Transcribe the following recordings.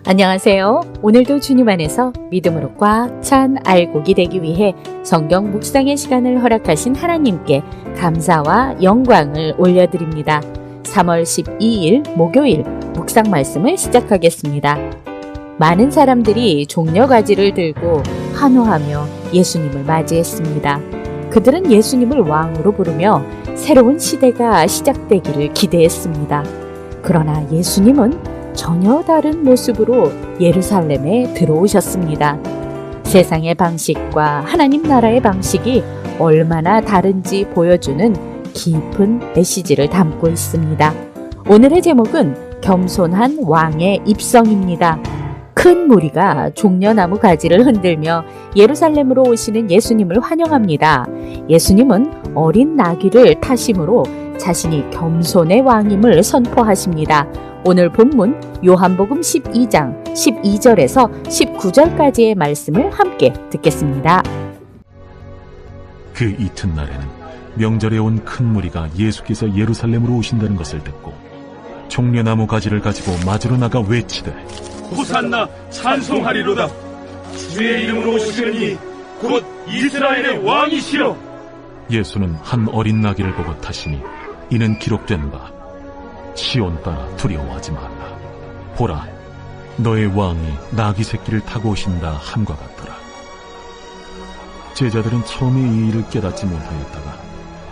안녕하세요. 오늘도 주님 안에서 믿음으로 꽉 찬 알곡이 되기 위해 성경 묵상의 시간을 허락하신 하나님께 감사와 영광을 올려드립니다. 3월 12일 목요일 묵상 말씀을 시작하겠습니다. 많은 사람들이 종려가지를 들고 환호하며 예수님을 맞이했습니다. 그들은 예수님을 왕으로 부르며 새로운 시대가 시작되기를 기대했습니다. 그러나 예수님은 전혀 다른 모습으로 예루살렘에 들어오셨습니다. 세상의 방식과 하나님 나라의 방식이 얼마나 다른지 보여주는 깊은 메시지를 담고 있습니다. 오늘의 제목은 겸손한 왕의 입성입니다. 큰 무리가 종려나무 가지를 흔들며 예루살렘으로 오시는 예수님을 환영합니다. 예수님은 어린 나귀를 타심으로 자신이 겸손의 왕임을 선포하십니다. 오늘 본문 요한복음 12장 12절에서 19절까지의 말씀을 함께 듣겠습니다. 그 이튿날에는 명절에 온 큰 무리가 예수께서 예루살렘으로 오신다는 것을 듣고 종려나무 가지를 가지고 맞으러 나가 외치되 호산나 찬송하리로다. 주의 이름으로 오시느니 곧 이스라엘의 왕이시여. 예수는 한 어린 나귀를 보고 타시니 이는 기록된 바 시온 따라 두려워하지 말라. 보라, 너의 왕이 나귀 새끼를 타고 오신다 함과 같더라. 제자들은 처음에 이 일을 깨닫지 못하였다가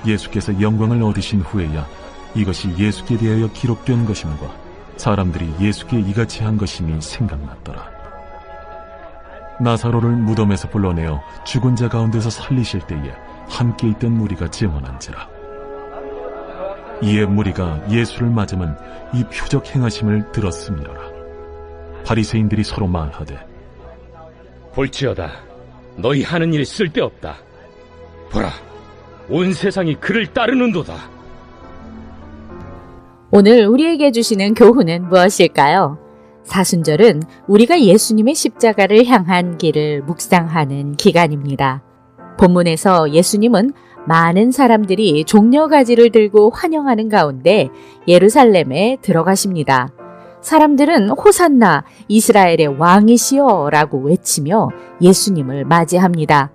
예수께서 영광을 얻으신 후에야 이것이 예수께 대하여 기록된 것임과 사람들이 예수께 이같이 한 것임이 생각났더라. 나사로를 무덤에서 불러내어 죽은 자 가운데서 살리실 때에 함께 있던 무리가 증언한지라. 이에 무리가 예수를 맞으면 이 표적 행하심을 들었음이로라. 바리새인들이 서로 말하되 볼지어다, 너희 하는 일이 쓸데없다. 보라, 온 세상이 그를 따르는도다. 오늘 우리에게 주시는 교훈은 무엇일까요? 사순절은 우리가 예수님의 십자가를 향한 길을 묵상하는 기간입니다. 본문에서 예수님은 많은 사람들이 종려가지를 들고 환영하는 가운데 예루살렘에 들어가십니다. 사람들은 호산나 이스라엘의 왕이시여 라고 외치며 예수님을 맞이합니다.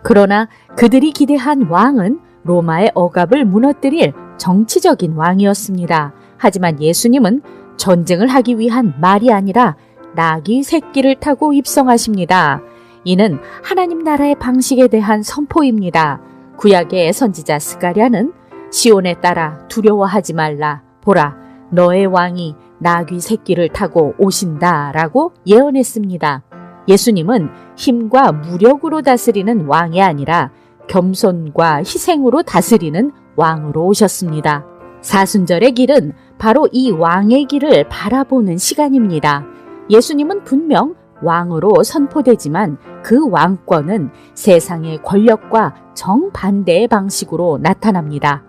그러나 그들이 기대한 왕은 로마의 억압을 무너뜨릴 정치적인 왕이었습니다. 하지만 예수님은 전쟁을 하기 위한 말이 아니라 나귀 새끼를 타고 입성하십니다. 이는 하나님 나라의 방식에 대한 선포입니다. 구약의 선지자 스가랴는 시온에 따라 두려워하지 말라. 보라, 너의 왕이 나귀 새끼를 타고 오신다 라고 예언했습니다. 예수님은 힘과 무력으로 다스리는 왕이 아니라 겸손과 희생으로 다스리는 왕으로 오셨습니다. 사순절의 길은 바로 이 왕의 길을 바라보는 시간입니다. 예수님은 분명 왕으로 선포되지만 그 왕권은 세상의 권력과 정반대의 방식으로 나타납니다.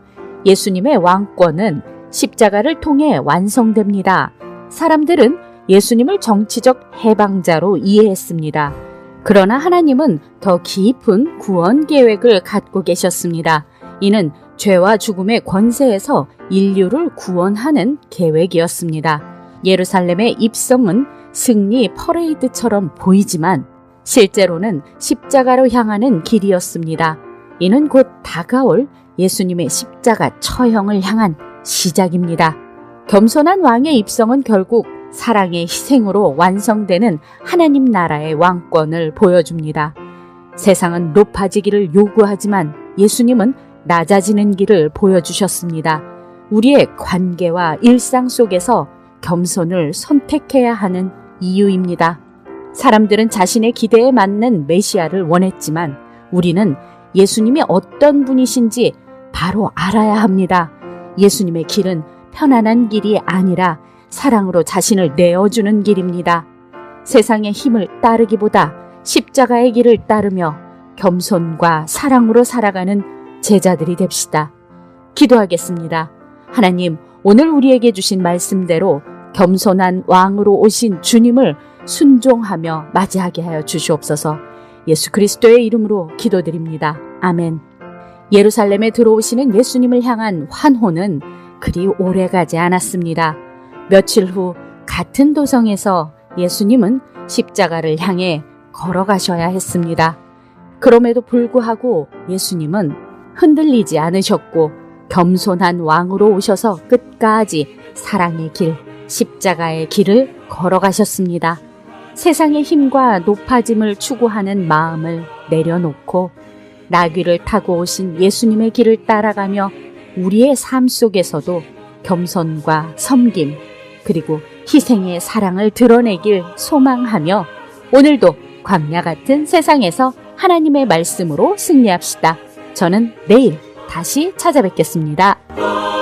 예수님의 왕권은 십자가를 통해 완성됩니다. 사람들은 예수님을 정치적 해방자로 이해했습니다. 그러나 하나님은 더 깊은 구원 계획을 갖고 계셨습니다. 이는 죄와 죽음의 권세에서 인류를 구원하는 계획이었습니다. 예루살렘의 입성은 승리 퍼레이드처럼 보이지만 실제로는 십자가로 향하는 길이었습니다. 이는 곧 다가올 예수님의 십자가 처형을 향한 시작입니다. 겸손한 왕의 입성은 결국 사랑의 희생으로 완성되는 하나님 나라의 왕권을 보여줍니다. 세상은 높아지기를 요구하지만 예수님은 낮아지는 길을 보여주셨습니다. 우리의 관계와 일상 속에서 겸손을 선택해야 하는 이유입니다. 사람들은 자신의 기대에 맞는 메시아를 원했지만 우리는 예수님이 어떤 분이신지 바로 알아야 합니다. 예수님의 길은 편안한 길이 아니라 사랑으로 자신을 내어주는 길입니다. 세상의 힘을 따르기보다 십자가의 길을 따르며 겸손과 사랑으로 살아가는 제자들이 됩시다. 기도하겠습니다. 하나님, 오늘 우리에게 주신 말씀대로 겸손한 왕으로 오신 주님을 순종하며 맞이하게 하여 주시옵소서. 예수 그리스도의 이름으로 기도드립니다. 아멘. 예루살렘에 들어오시는 예수님을 향한 환호는 그리 오래가지 않았습니다. 며칠 후 같은 도성에서 예수님은 십자가를 향해 걸어가셔야 했습니다. 그럼에도 불구하고 예수님은 흔들리지 않으셨고 겸손한 왕으로 오셔서 끝까지 사랑의 길, 십자가의 길을 걸어가셨습니다. 세상의 힘과 높아짐을 추구하는 마음을 내려놓고 나귀를 타고 오신 예수님의 길을 따라가며 우리의 삶 속에서도 겸손과 섬김, 그리고 희생의 사랑을 드러내길 소망하며 오늘도 광야 같은 세상에서 하나님의 말씀으로 승리합시다. 저는 내일 다시 찾아뵙겠습니다.